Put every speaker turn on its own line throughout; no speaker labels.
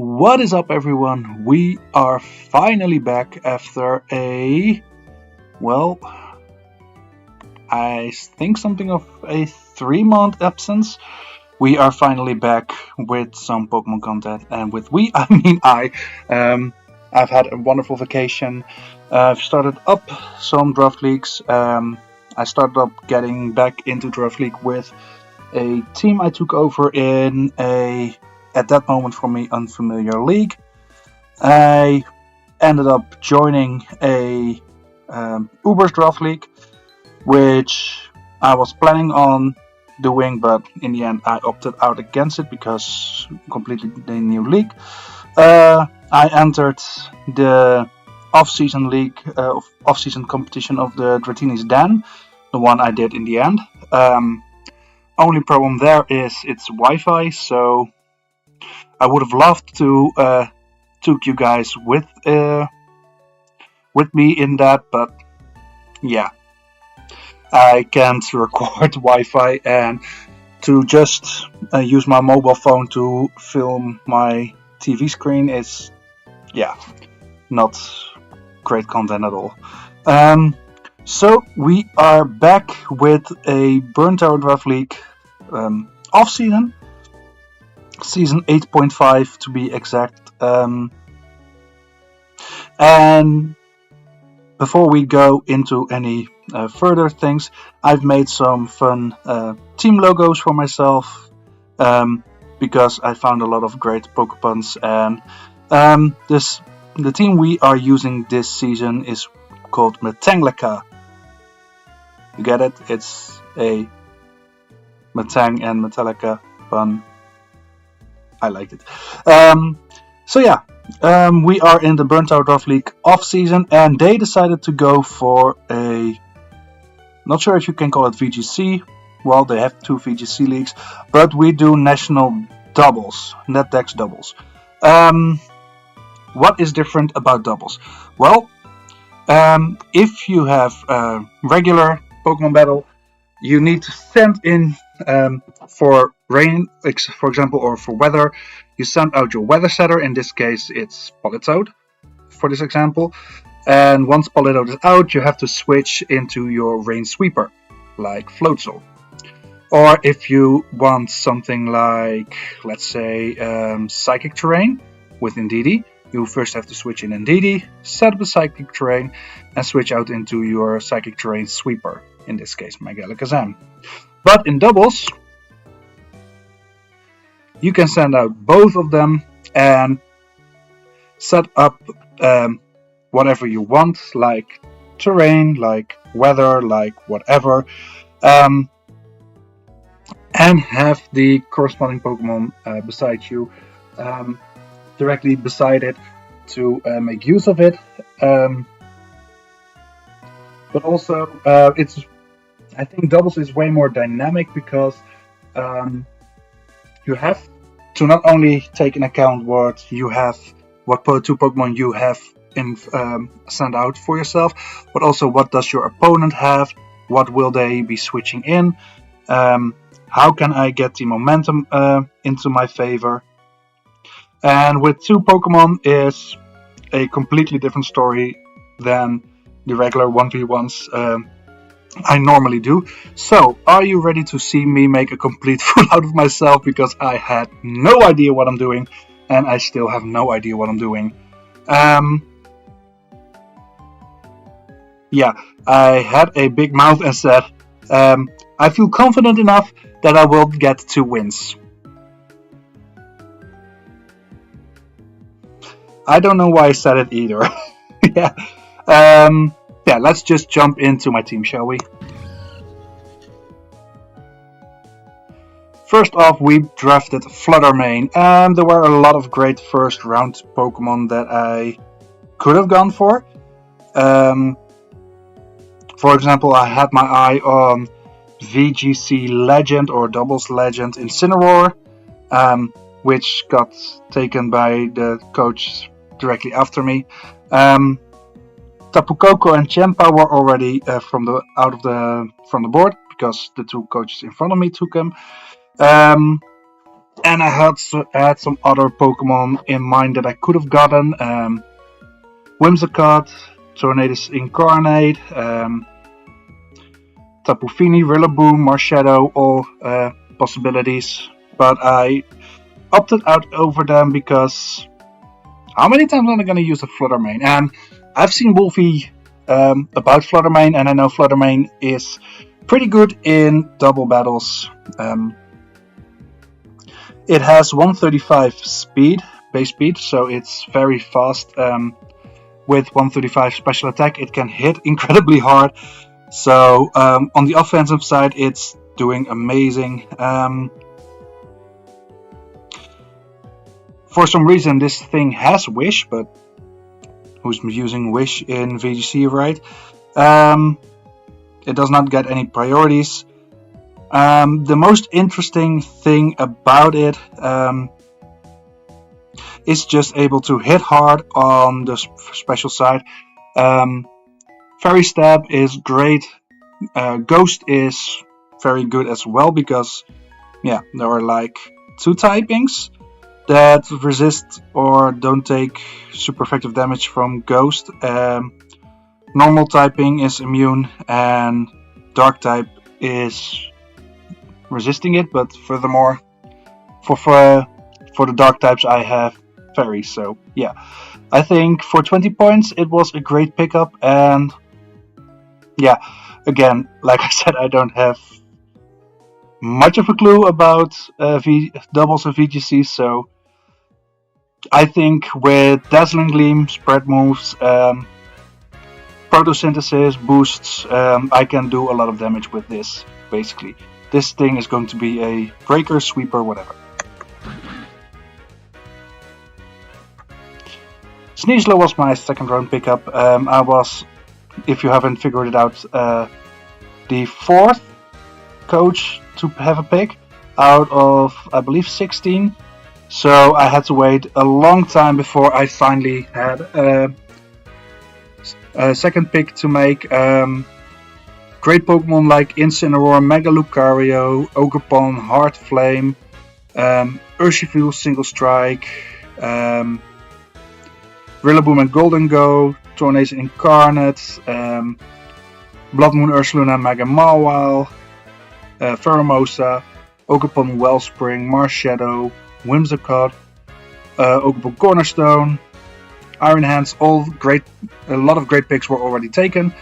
What is up, everyone? We are finally back after well, I think something of a 3-month absence. We are finally back with some Pokemon content, and with we, I mean I. I've had a wonderful vacation. I've started up some draft leagues. I started up getting back into draft league with a team I took over in at that moment for me, unfamiliar league. I ended up joining a Uber's draft league, which I was planning on doing, but in the end I opted out against it because completely the new league. I entered the off-season league, off-season competition of the Dratini's Den, the one I did in the end. Only problem there is it's Wi-Fi, so I would have loved to took you guys with me in that, but yeah, I can't record Wi-Fi, and to just use my mobile phone to film my TV screen is not great content at all. So we are back with a Burnt Out Draft League off season. Season 8.5 to be exact. And before we go into any further things, I've made some fun team logos for myself because I found a lot of great Pokepuns, and the team we are using this season is called Metanglica. You get it? It's a Metang and Metallica pun. I liked it. We are in the Burnt Out Draft League off season, and they decided to go for not sure if you can call it VGC. Well, they have 2 VGC leagues, but we do national doubles, net dex doubles. What is different about doubles? Well, if you have a regular Pokemon battle, you need to send in for rain, for example, or for weather. You send out your weather setter. In this case, it's Politoed for this example. And once Politoed is out, you have to switch into your rain sweeper, like Floatzel. Or if you want something like, let's say, Psychic Terrain with Indeedee, you first have to switch in Indeedee, set up a Psychic Terrain, and switch out into your Psychic Terrain sweeper, in this case, Megalakazam. But in doubles, you can send out both of them and set up whatever you want, like terrain, like weather, like whatever, and have the corresponding Pokemon beside you, directly beside it, to make use of it. But also, I think doubles is way more dynamic because you have to not only take into account what 2 Pokemon you have send out for yourself, but also what does your opponent have, what will they be switching in, how can I get the momentum into my favor. And with 2 Pokemon is a completely different story than the regular 1v1s I normally do. So, are you ready to see me make a complete fool out of myself? Because I had no idea what I'm doing, and I still have no idea what I'm doing. I had a big mouth and said, I feel confident enough that I will get 2 wins. I don't know why I said it either. Let's just jump into my team, shall we? First off, we drafted Fluttermane, and there were a lot of great first round Pokemon that I could have gone for. For example, I had my eye on VGC Legend or Doubles Legend Incineroar, which got taken by the coach directly after me. Tapu Koko and Champa were already from the board because the 2 coaches in front of me took them. And I had some other Pokemon in mind that I could have gotten. Whimsicott, Tornadus Incarnate, Tapu Fini, Rillaboom, Marshadow, all possibilities. But I opted out over them because how many times am I going to use a Fluttermane? And I've seen Wolfie about Fluttermane, and I know Fluttermane is pretty good in double battles. It has 135 speed, base speed, so it's very fast. With 135 special attack, it can hit incredibly hard. So on the offensive side, it's doing amazing. For some reason, this thing has Wish, but who's using Wish in VGC, right? It does not get any priorities. The most interesting thing about it is just able to hit hard on the special side. Fairy Stab is great. Ghost is very good as well because, yeah, there are like 2 typings that resist or don't take super effective damage from Ghost. Normal typing is immune, and Dark type is resisting it. But furthermore, for the Dark types, I have Fairy. So yeah, I think for 20 points, it was a great pickup. And yeah, again, like I said, I don't have much of a clue about doubles and VGC, so I think with Dazzling Gleam, spread moves, photosynthesis, boosts, I can do a lot of damage with this, basically. This thing is going to be a breaker, sweeper, whatever. Sneasler was my second round pickup. I was, if you haven't figured it out, the 4th coach to have a pick out of, I believe, 16. So I had to wait a long time before I finally had a second pick to make. Great Pokemon like Incineroar, Mega Lucario, Ogerpon, Heart Flame, Urshifu, Single Strike, Rillaboom and Golden Go, Tornadus Incarnate, Blood Moon Ursaluna, Mega Mawile, Pheromosa, Ogerpon Wellspring, Marshadow, Whimsicott, Ogerpon Cornerstone, Iron Hands, all great. A lot of great picks were already taken,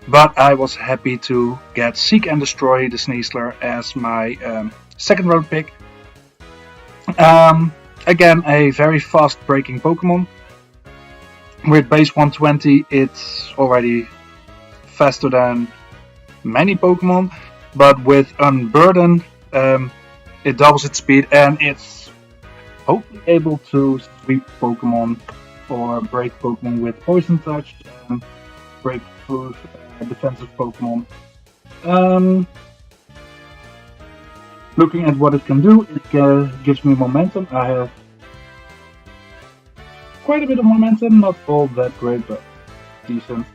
but I was happy to get Seek and Destroy the Sneasler as my second round pick. Again, a very fast breaking Pokemon. With base 120, it's already faster than many Pokemon, but with Unburden, it doubles its speed and it's hopefully able to sweep Pokemon or break Pokemon with Poison Touch and break through defensive Pokemon. Looking at what it can do, it gives me momentum. I have quite a bit of momentum, not all that great, but decent.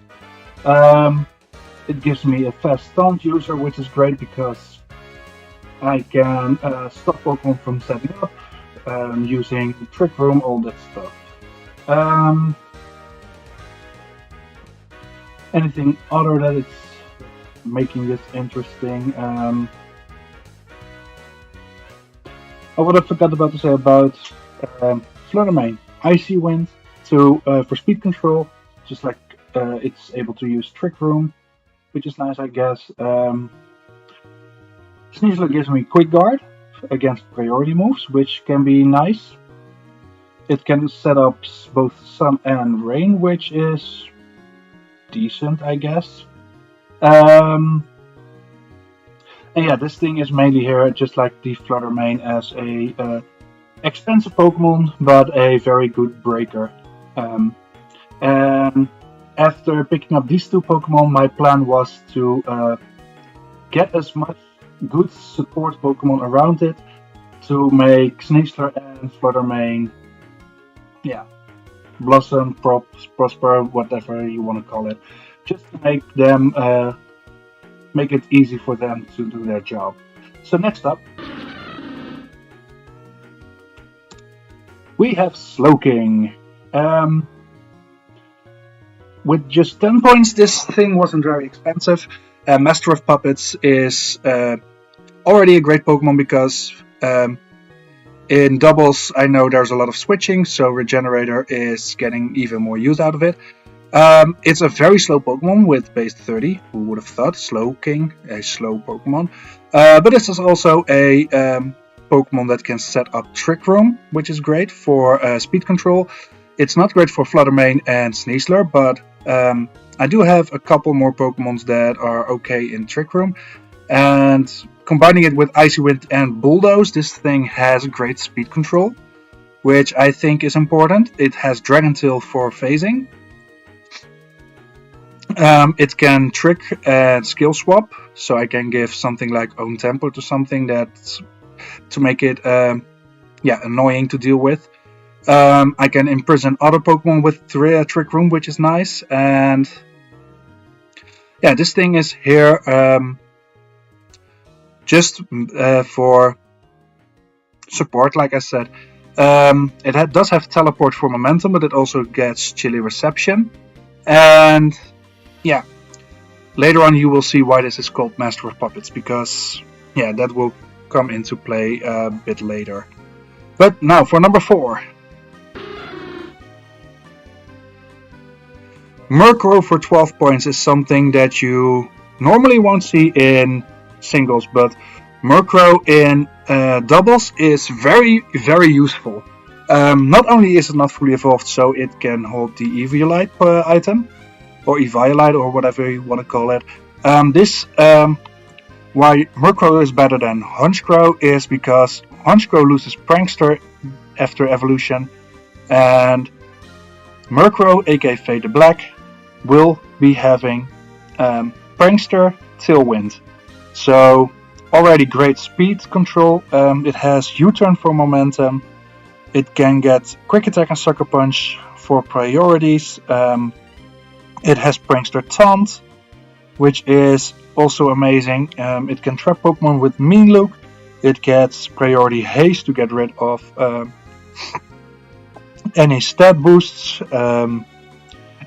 It gives me a fast stunt user, which is great because I can stop Pokemon from setting up using Trick Room, all that stuff. Anything other that it's making this interesting? What I forgot about to say about Fluttermane. Icy Wind for speed control, just like it's able to use Trick Room, which is nice, I guess. Sneasler gives me Quick Guard against priority moves, which can be nice. It can set up both Sun and Rain, which is decent, I guess. And yeah, this thing is mainly here just like the Fluttermane as a expensive Pokemon, but a very good breaker. And after picking up these 2 Pokemon, my plan was to get as much good support Pokemon around it to make Sneasler and Fluttermane, yeah, blossom, prosper, whatever you want to call it, just to make them make it easy for them to do their job. So next up, we have Slowking. With just 10 points, this thing wasn't very expensive. Master of Puppets is already a great Pokemon because in doubles I know there's a lot of switching, so Regenerator is getting even more use out of it. It's a very slow Pokemon with base 30. Who would have thought? Slowking, a slow Pokemon. But this is also a Pokemon that can set up Trick Room, which is great for speed control. It's not great for Flutter Mane and Sneasler, but I do have a couple more Pokemons that are okay in Trick Room. And combining it with Icy Wind and Bulldoze, this thing has great speed control, which I think is important. It has Dragon Tail for phasing. It can trick and skill swap, so I can give something like Own Tempo to something that's to make it annoying to deal with. I can imprison other Pokemon with Trick Room, which is nice. And yeah, this thing is here just for support, like I said. It does have Teleport for momentum, but it also gets Chilly Reception. And yeah, later on you will see why this is called Master of Puppets, because yeah, that will come into play a bit later. But now for number 4. Murkrow for 12 points is something that you normally won't see in singles, but Murkrow in doubles is very, very useful. Not only is it not fully evolved, so it can hold the Eviolite item, or Eviolite, or whatever you want to call it. Why Murkrow is better than Honchkrow is because Honchkrow loses Prankster after evolution, and Murkrow, aka Fade Black, will be having Prankster Tailwind. So already great speed control. It has U-turn for momentum. It can get Quick Attack and Sucker Punch for priorities. It has Prankster Taunt, which is also amazing. It can trap Pokemon with Mean Look. It gets priority haste to get rid of any stat boosts.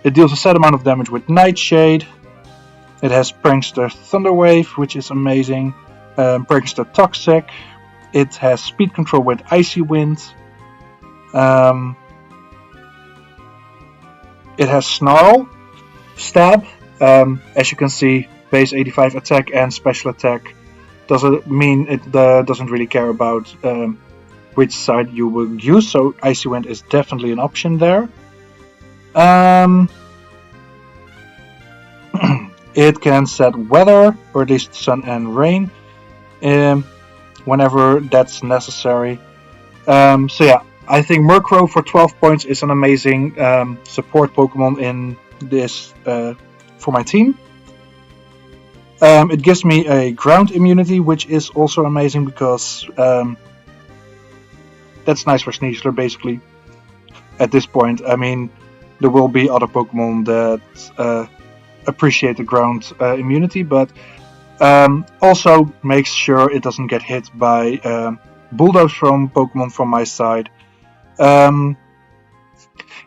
It deals a set amount of damage with Nightshade. It has Prankster Thunderwave, which is amazing. Prankster Toxic. It has speed control with Icy Wind. It has Snarl, Stab. As you can see, base 85 attack and special attack. Doesn't mean it doesn't really care about which side you will use, so Icy Wind is definitely an option there. It can set weather, or at least sun and rain, whenever that's necessary. So yeah, I think Murkrow for 12 points is an amazing support Pokemon in this for my team. It gives me a ground immunity, which is also amazing because that's nice for Sneasler, basically. At this point, I mean, there will be other Pokemon that appreciate the ground immunity, but also makes sure it doesn't get hit by Bulldoze from Pokemon from my side. Yeah,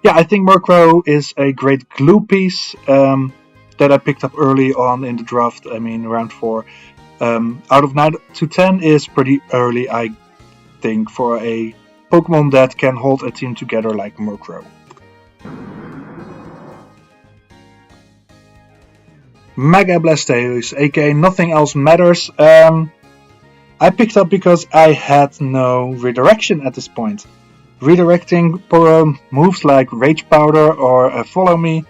I think Murkrow is a great glue piece that I picked up early on in the draft. I mean, round 4. Out of 9 to 10 is pretty early, I think, for a Pokemon that can hold a team together like Murkrow. Mega Blastoise, aka Nothing Else Matters. I picked up because I had no redirection at this point. Redirecting moves like Rage Powder or Follow Me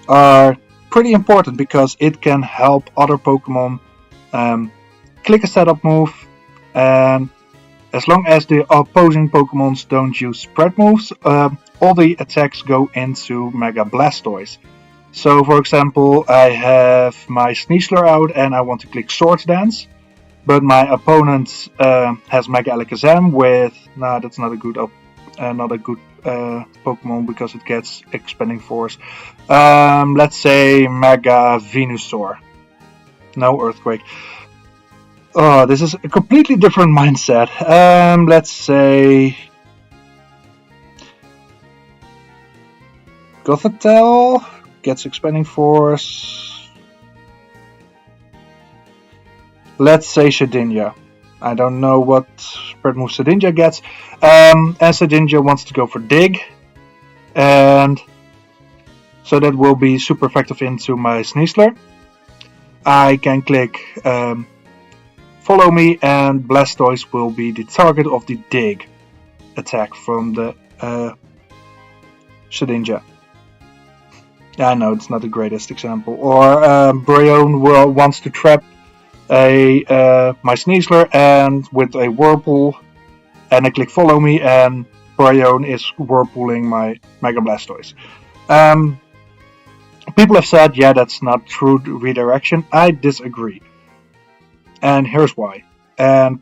are pretty important because it can help other Pokemon click a setup move, and as long as the opposing Pokemons don't use spread moves, all the attacks go into Mega Blastoise. So for example, I have my Sneasler out and I want to click Swords Dance, but my opponent has Mega Alakazam with... Nah, that's not a good Pokemon because it gets Expanding Force. Let's say Mega Venusaur. No Earthquake. Oh, this is a completely different mindset. Let's say... Gothitelle gets expanding force. Let's say Shedinja. I don't know what spread move Shedinja gets. And Shedinja wants to go for Dig. And so that will be super effective into my Sneasler. I can click Follow Me, and Blastoise will be the target of the Dig attack from the Shedinja. I know it's not the greatest example. Or Brayon wants to trap my Sneasler and with a Whirlpool, and I click Follow Me, and Brayon is Whirlpooling my Mega Blastoise. People have said, yeah, that's not true redirection. I disagree. And here's why. And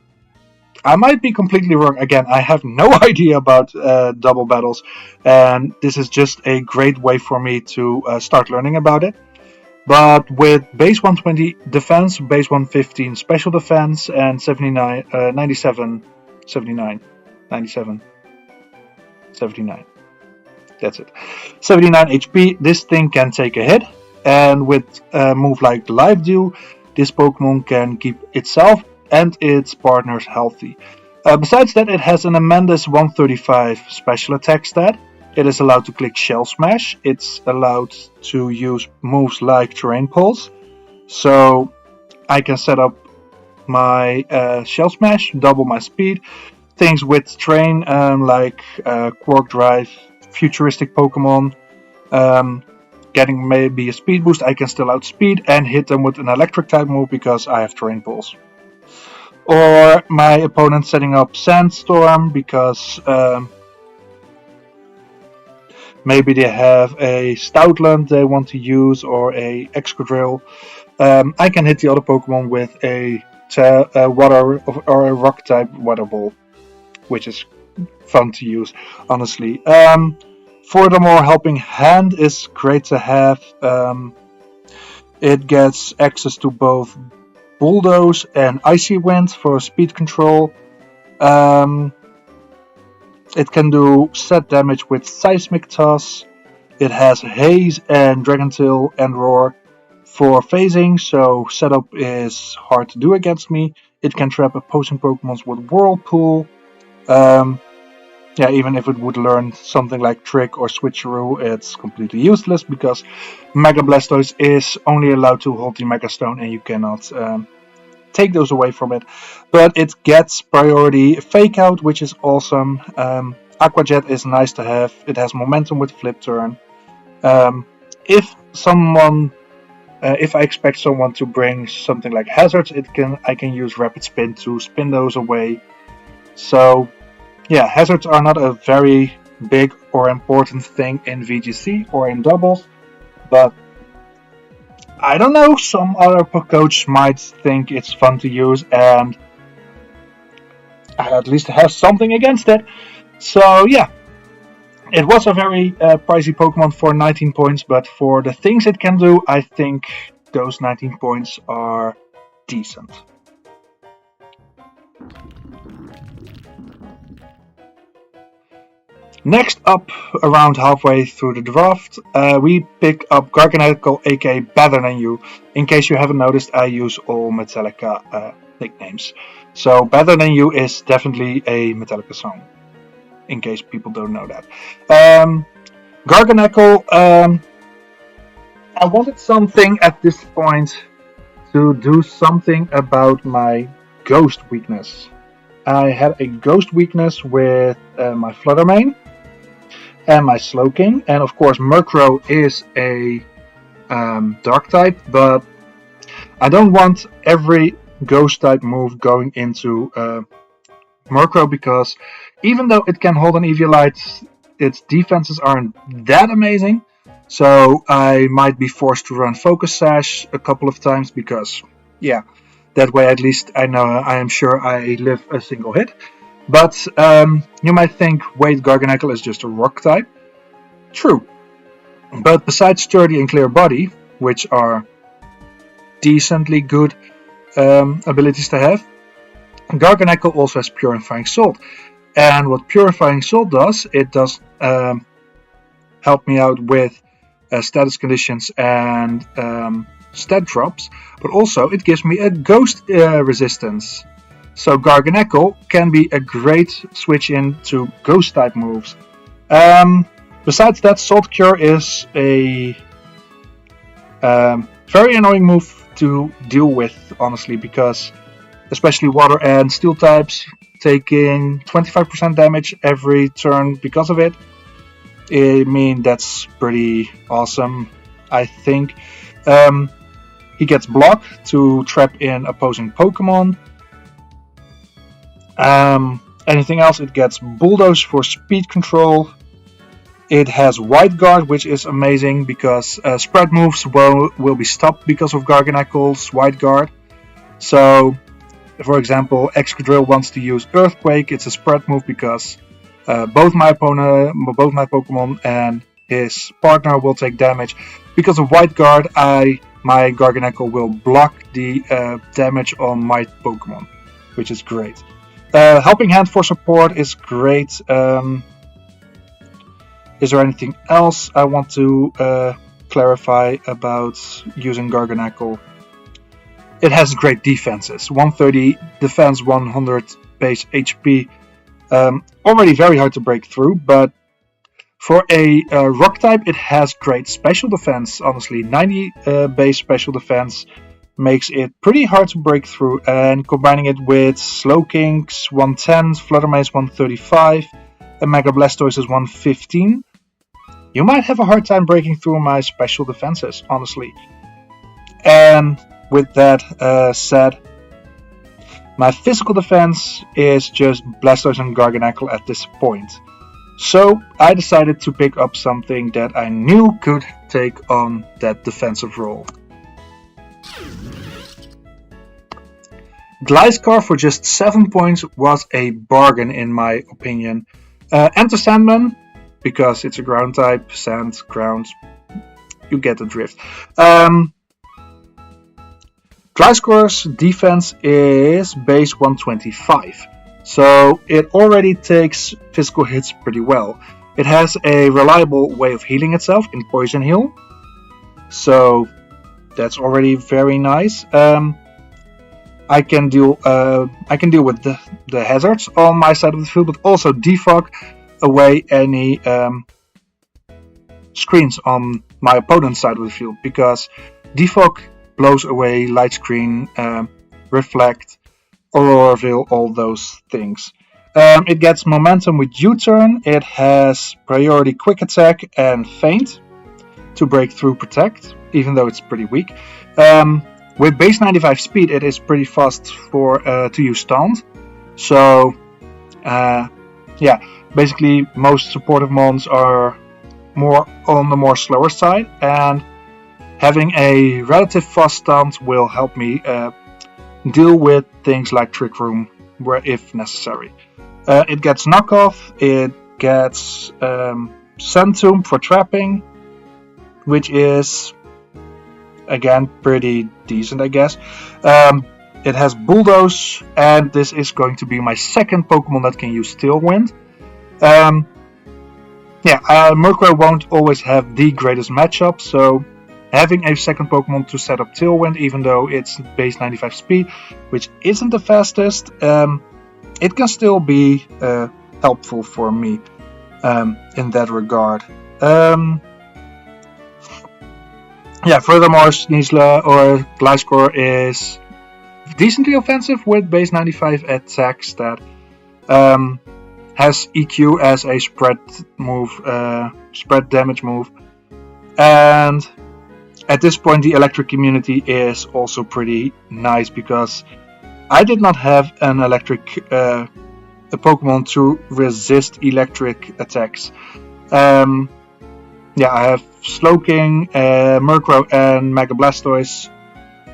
I might be completely wrong. Again, I have no idea about double battles, and this is just a great way for me to start learning about it. But with base 120 defense, base 115 special defense, and 97, 79, 97, 79. That's it. 79 HP, this thing can take a hit, and with a move like Live Dew, this Pokemon can keep itself and its partners healthy. Besides that, it has an Amanda's 135 special attack stat. It is allowed to click Shell Smash. It's allowed to use moves like Terrain Pulse. So I can set up my Shell Smash, double my speed. Things with Terrain like Quark Drive, futuristic Pokemon, getting maybe a speed boost, I can still outspeed and hit them with an electric type move because I have Terrain Pulse. Or my opponent setting up Sandstorm because maybe they have a Stoutland they want to use or a Excadrill. I can hit the other Pokemon with a water or a rock type Water Ball, which is fun to use, honestly. Furthermore, Helping Hand is great to have. It gets access to both Bulldoze and Icy Wind for speed control. It can do set damage with Seismic Toss. It has Haze and Dragon Tail and Roar for phasing, so setup is hard to do against me. It can trap opposing Pokemon with Whirlpool. Even if it would learn something like Trick or Switcheroo, it's completely useless because Mega Blastoise is only allowed to hold the Mega Stone and you cannot take those away from it. But it gets priority Fake Out, which is awesome. Aqua Jet is nice to have. It has momentum with Flip Turn. If I expect someone to bring something like Hazards, I can use Rapid Spin to spin those away. So yeah, hazards are not a very big or important thing in VGC or in doubles, but I don't know, some other coach might think it's fun to use, and I at least have something against it. So yeah, it was a very pricey Pokemon for 19 points, but for the things it can do, I think those 19 points are decent. Next up, around halfway through the draft, we pick up Garganacl, aka Better Than You. In case you haven't noticed, I use all Metallica nicknames. So Better Than You is definitely a Metallica song, in case people don't know that. Garganacl, I wanted something at this point to do something about my Ghost weakness. I had a Ghost weakness with my Fluttermane and my Slowking, and of course Murkrow is a Dark type, but I don't want every Ghost type move going into Murkrow because even though it can hold an Eviolite, its defenses aren't that amazing. So I might be forced to run Focus Sash a couple of times because, yeah, that way at least I am sure I live a single hit. But you might think, wait, Garganacl is just a rock type. True. But besides Sturdy and Clear Body, which are decently good abilities to have, Garganacl also has Purifying Salt. And what Purifying Salt does, it does help me out with status conditions and stat drops, but also it gives me a ghost resistance. So Garganacl can be a great switch in to ghost type moves. Besides that, Salt Cure is a very annoying move to deal with, honestly, because especially water and steel types taking 25% damage every turn because of it. I mean, that's pretty awesome, I think. He gets Block to trap in opposing Pokemon. Anything else? It gets Bulldoze for speed control. It has Wide Guard, which is amazing because spread moves will be stopped because of Garganacl's Wide Guard. So, for example, Excadrill wants to use Earthquake. It's a spread move because both my Pokemon and his partner will take damage. Because of Wide Guard, my Garganacl will block the damage on my Pokemon, which is great. Helping Hand for support is great. Is there anything else I want to clarify about using Garganacl? It has great defenses. 130 defense, 100 base HP. Already very hard to break through, but for a rock type, it has great special defense. Honestly, 90 base special defense makes it pretty hard to break through. And combining it with Slowking's 110, Fluttermane 135, and Mega Blastoise is 115, you might have a hard time breaking through my special defenses, honestly. And with that said, my physical defense is just Blastoise and Garganacl at this point. So I decided to pick up something that I knew could take on that defensive role. Gliscor for just 7 points was a bargain in my opinion. Enter Sandman, because it's a ground type, sand, ground, you get the drift. Gliscor's defense is base 125, so it already takes physical hits pretty well. It has a reliable way of healing itself in Poison Heal, so that's already very nice. I can deal with the hazards on my side of the field, but also defog away any screens on my opponent's side of the field, because defog blows away light screen, reflect, aurora veil, all those things. It gets momentum with U-turn. It has priority quick attack and feint to break through protect, even though it's pretty weak. With base 95 speed, it is pretty fast for to use taunt. So yeah, basically most supportive mons are more on the more slower side, and having a relative fast taunt will help me deal with things like Trick Room if necessary. It gets knockoff, it gets Sand Tomb for trapping, which is again pretty decent, I guess. It has Bulldoze, and this is going to be my second Pokemon that can use Tailwind. Murkrow won't always have the greatest matchup, so having a second Pokemon to set up Tailwind, even though it's base 95 speed, which isn't the fastest, it can still be helpful for me in that regard. Furthermore, Sneasler or Gliscor is decently offensive with base 95 attack stat. Has EQ as a spread damage move, and at this point the electric immunity is also pretty nice because I did not have an electric a Pokemon to resist electric attacks. I have Slowking, Murkrow, and Mega Blastoise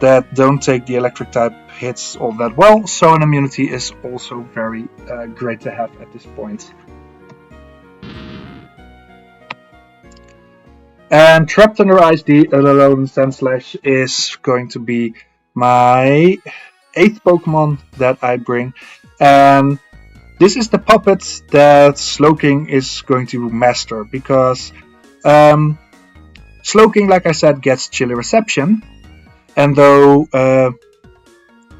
that don't take the electric type hits all that well, so an immunity is also very great to have at this point. And Trapped Under Ice, the Alolan Sandslash is going to be my 8th Pokemon that I bring, and this is the puppet that Slowking is going to master, because Slowking, like I said, gets chilly reception, and though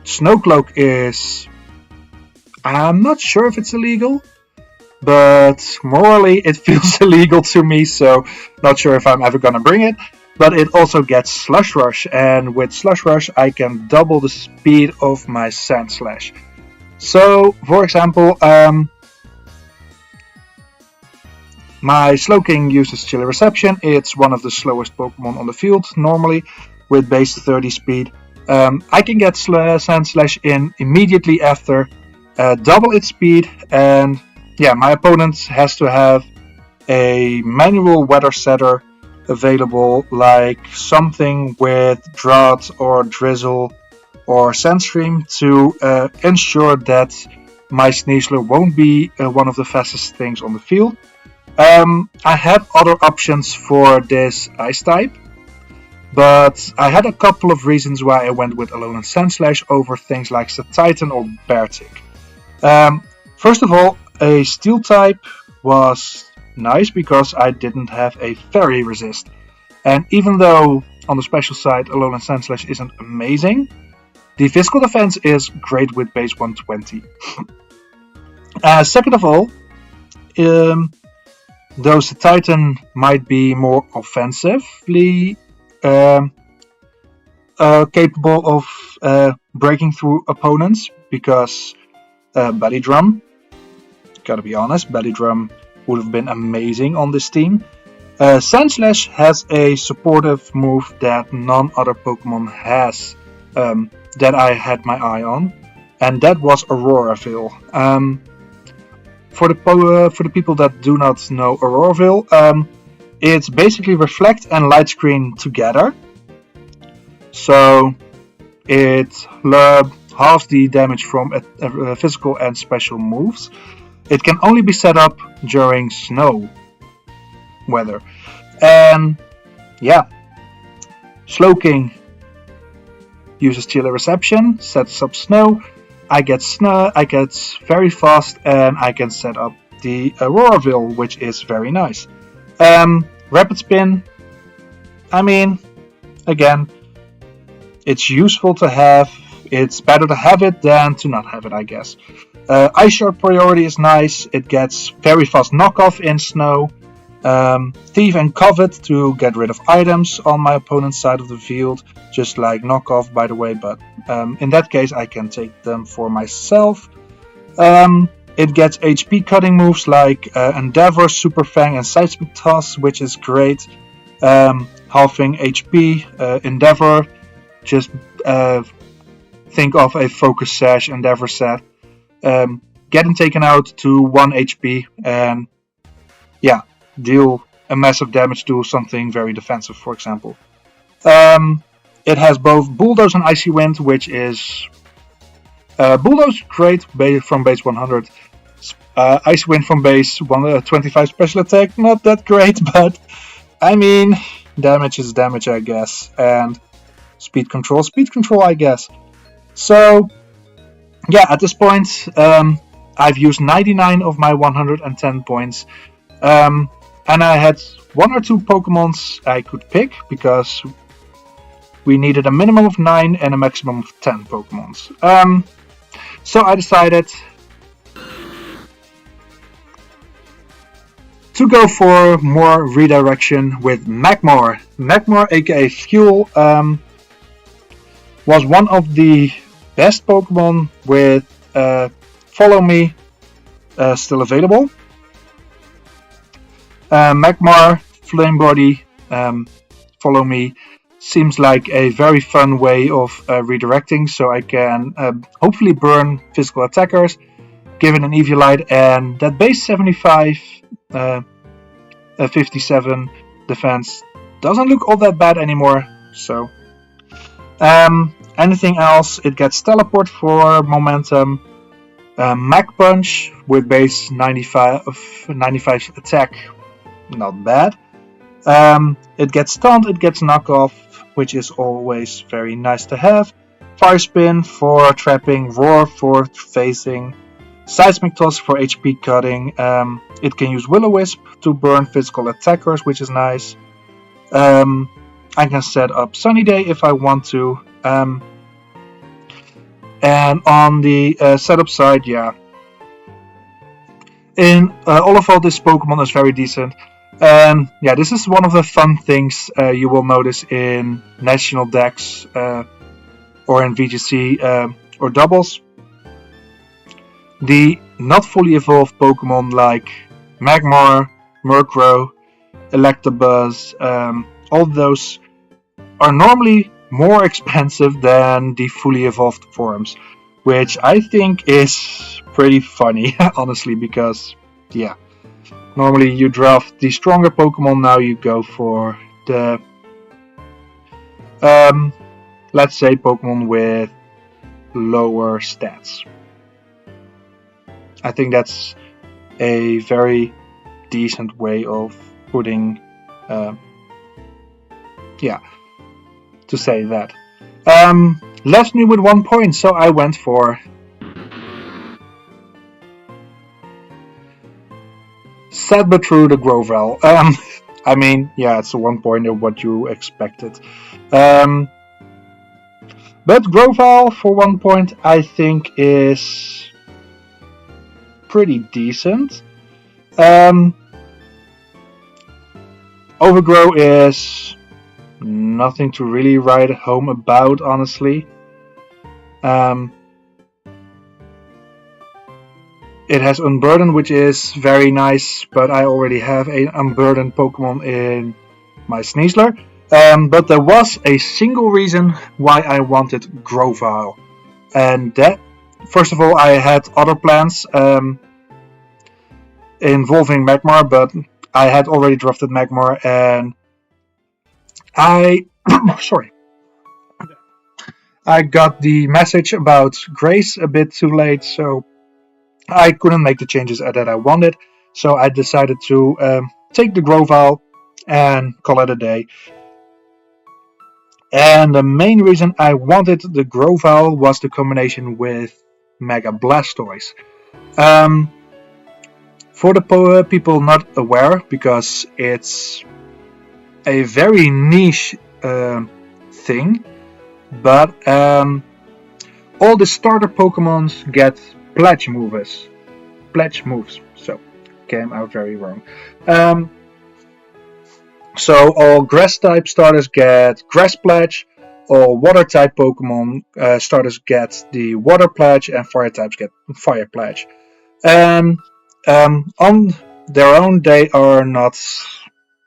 Snow Cloak is, I'm not sure if it's illegal, but morally it feels illegal to me, so not sure if I'm ever gonna bring it. But it also gets Slush Rush, and with Slush Rush I can double the speed of my Sand Slash. So, for example, my Slowking uses Chilly Reception. It's one of the slowest Pokemon on the field normally, with base 30 speed. I can get Sand Slash in immediately after, double its speed, and yeah, my opponent has to have a manual weather setter available, like something with Drought or Drizzle or Sandstream, to ensure that my Sneasler won't be one of the fastest things on the field. I had other options for this Ice type, but I had a couple of reasons why I went with Alolan Sandslash over things like Titan or Beartic. First of all, a Steel type was nice because I didn't have a Fairy Resist. And even though on the special side Alolan Sandslash isn't amazing, the physical defense is great with base 120. Second of all, though Titan might be more offensively capable of breaking through opponents, because Belly Drum, gotta be honest, Belly Drum would have been amazing on this team. Sandslash has a supportive move that none other Pokemon has, that I had my eye on, and that was Auroraville. For the people that do not know Auroraville, it's basically Reflect and Light Screen together. So it halves the damage from physical and special moves. It can only be set up during snow weather. And yeah, Slowking uses Chilly Reception, sets up snow. I get very fast, and I can set up the Auroraville, which is very nice. Rapid Spin, I mean, again, it's useful to have. It's better to have it than to not have it, I guess. Ice Shard Priority is nice. It gets very fast knockoff in snow. Thief and Covet to get rid of items on my opponent's side of the field, just like knockoff, by the way, but in that case I can take them for myself. It gets HP cutting moves like Endeavor, Super Fang, and Seismic Toss, which is great. Halving HP, Endeavor, just think of a Focus Sash Endeavor set. Getting taken out to 1 HP, and yeah, deal a massive damage to something very defensive, for example. It has both Bulldoze and Icy Wind, which is Bulldoze great from base 100. Icy Wind from base 125 special attack, not that great, but I mean, damage is damage, I guess. And speed control, I guess. So yeah, at this point, I've used 99 of my 110 points. And I had 1 or 2 Pokemons I could pick, because we needed a minimum of 9 and a maximum of 10 Pokemons. So I decided to go for more redirection with Magmar. Magmar, aka Fuel, was one of the best Pokemon with Follow Me still available. Magmar, Flame Body, Follow Me seems like a very fun way of redirecting, so I can hopefully burn physical attackers, give it an Eviolite, and that base 75, 57 defense doesn't look all that bad anymore. So anything else, it gets Teleport for momentum, Mag Punch with base 95 attack, not bad. It gets Stunned, it gets Knockoff, which is always very nice to have. Fire Spin for trapping, Roar for phasing, Seismic Toss for HP cutting. It can use Will-O-Wisp to burn physical attackers, which is nice. I can set up Sunny Day if I want to. And on the setup side, yeah. In all of all, this Pokemon is very decent. And yeah, this is one of the fun things you will notice in national decks or in VGC or doubles. The not fully evolved Pokemon like Magmar, Murkrow, Electabuzz, all those are normally more expensive than the fully evolved forms, which I think is pretty funny, honestly, because, yeah, normally you draft the stronger Pokemon, now you go for the, let's say, Pokemon with lower stats. I think that's a very decent way of putting, to say that. Left me with 1 point, so I went for sad but true, the Grovyle. I mean, yeah, it's a 1 point of what you expected. But Grovyle for 1 point, I think, is pretty decent. Overgrow is nothing to really write home about, honestly. It has Unburden, which is very nice, but I already have an Unburdened Pokemon in my Sneasler. But there was a single reason why I wanted Grovyle. And that, first of all, I had other plans involving Magmar, but I had already drafted Magmar, and I got the message about Grace a bit too late, so I couldn't make the changes that I wanted. So I decided to take the Grovyle and call it a day. And the main reason I wanted the Grovyle was the combination with Mega Blastoise. For the people not aware, because it's a very niche thing, but all the starter Pokemons get Pledge moves. So, came out very wrong. So all Grass type starters get Grass Pledge, all Water type Pokemon starters get the Water Pledge, and Fire types get Fire Pledge. And on their own, they are not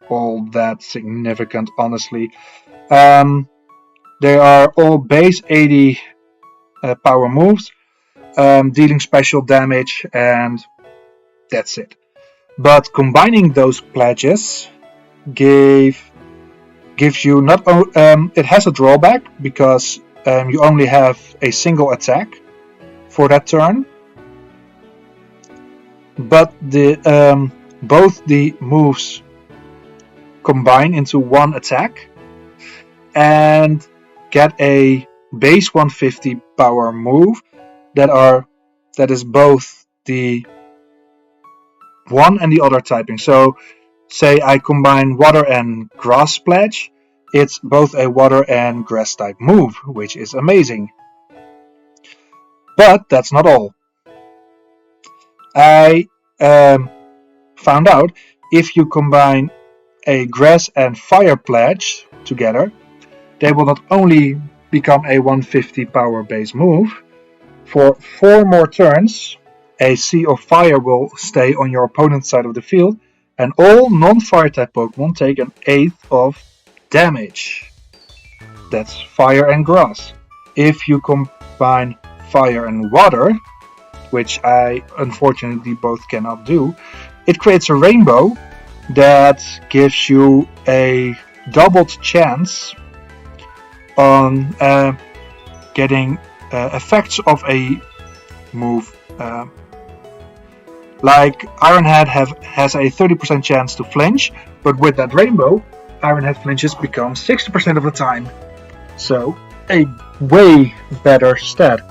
all that significant, honestly. They are all base 80 power moves, dealing special damage, and that's it. But combining those pledges gives you not it has a drawback because you only have a single attack for that turn, but the both the moves combine into one attack and get a base 150 power move that is both the one and the other typing. So say I combine Water and Grass Pledge, it's both a Water and Grass type move, which is amazing. But that's not all. I found out if you combine a Grass and Fire Pledge together, they will not only become a 150 power base move, for 4 more turns, a Sea of Fire will stay on your opponent's side of the field, and all non-fire type Pokemon take an 1/8 of damage. That's Fire and Grass. If you combine Fire and Water, which I unfortunately both cannot do, it creates a rainbow that gives you a doubled chance on getting effects of a move. Like Ironhead has a 30% chance to flinch, but with that rainbow, Ironhead flinches become 60% of the time. So, a way better stat.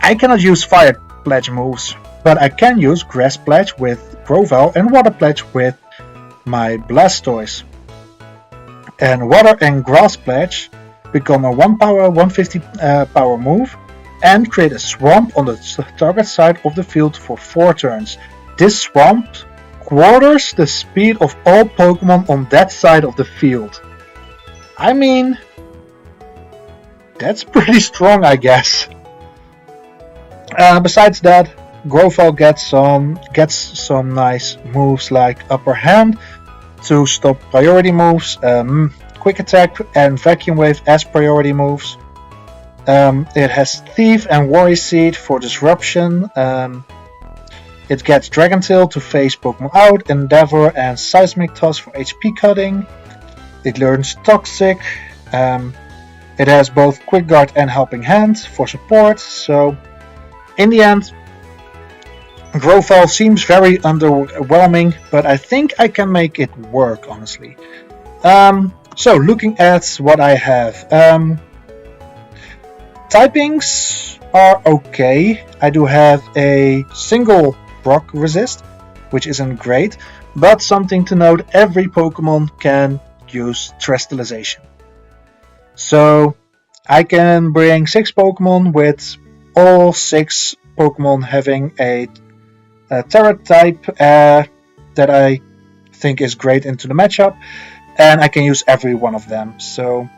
I cannot use Fire Pledge moves, but I can use Grass Pledge with Grovyle and Water Pledge with my Blastoise. And Water and Grass Pledge become a 1 power 150 power move and create a swamp on the target side of the field for 4 turns. This swamp quarters the speed of all Pokemon on that side of the field. I mean, that's pretty strong, I guess. Besides that, Growfell gets some nice moves like Upper Hand to stop priority moves, Quick Attack and Vacuum Wave as priority moves. It has Thief and Worry Seed for disruption. It gets Dragon Tail to phase Pokemon out, Endeavor and Seismic Toss for HP cutting. It learns Toxic. It has both Quick Guard and Helping Hand for support. So, in the end, Growfell seems very underwhelming, but I think I can make it work, honestly. So, looking at what I have. Typings are okay. I do have a single rock resist, which isn't great, but something to note, every Pokemon can use Terastallization. So I can bring 6 Pokemon with all 6 Pokemon having a Terra type that I think is great into the matchup, and I can use every one of them. So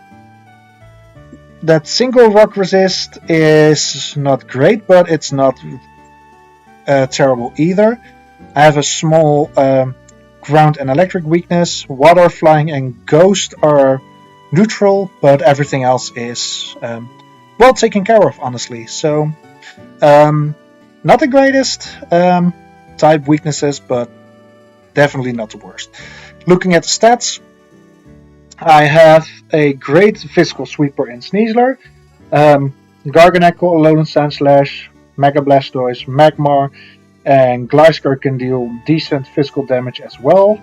that single rock resist is not great, but it's not terrible either. I have a small ground and electric weakness. Water, flying, and ghost are neutral, but everything else is well taken care of, honestly. So not the greatest type weaknesses, but definitely not the worst. Looking at the stats, I have a great physical sweeper in Sneasler, Garganacl, Alolan Sandslash, Mega Blastoise, Magmar, and Gliscor can deal decent physical damage as well.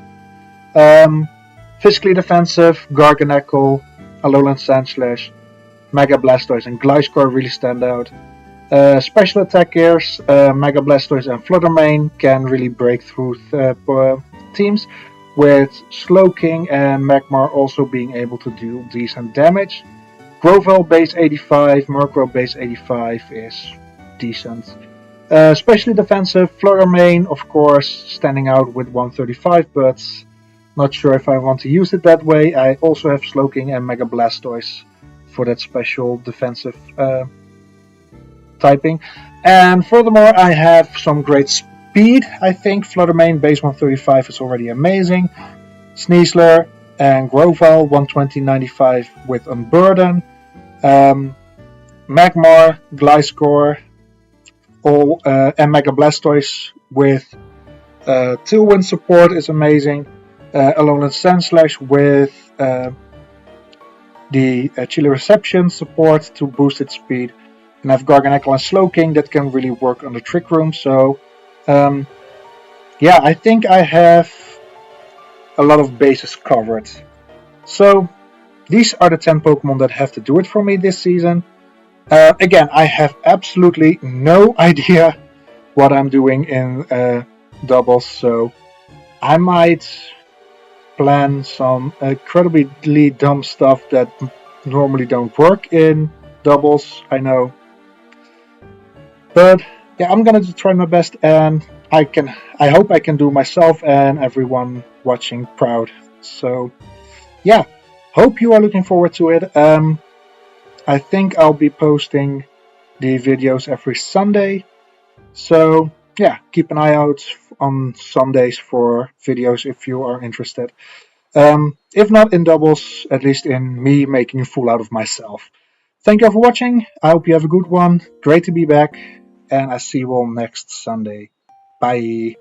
Physically defensive, Garganacl, Alolan Sandslash, Mega Blastoise, and Gliscor really stand out. Special attackers, Mega Blastoise and Fluttermane can really break through teams, with Slowking and Magmar also being able to deal decent damage. Growfell base 85, Murkrow base 85 is decent. Especially defensive, Fluttermane, of course, standing out with 135, but not sure if I want to use it that way. I also have Slowking and Mega Blastoise for that special defensive typing. And furthermore, I have some great speed, I think. Fluttermane base 135 is already amazing. Sneasler and Growfell 120-95 with Unburden. Magmar, Gliscor, and Mega Blastoise with Tailwind support is amazing. Alolan Sandslash with the Chili Reception support to boost its speed. And I have Garganacl and Slowking that can really work on the Trick Room. So, yeah, I think I have a lot of bases covered. So, these are the 10 Pokemon that have to do it for me this season. Again, I have absolutely no idea what I'm doing in doubles, so I might plan some incredibly dumb stuff that normally don't work in doubles, I know. But yeah, I'm gonna try my best, and I hope I can do myself and everyone watching proud. So yeah, hope you are looking forward to it. I think I'll be posting the videos every Sunday. So yeah, keep an eye out on Sundays for videos if you are interested. If not in doubles, at least in me making a fool out of myself. Thank you for watching. I hope you have a good one. Great to be back. And I see you all next Sunday. Bye.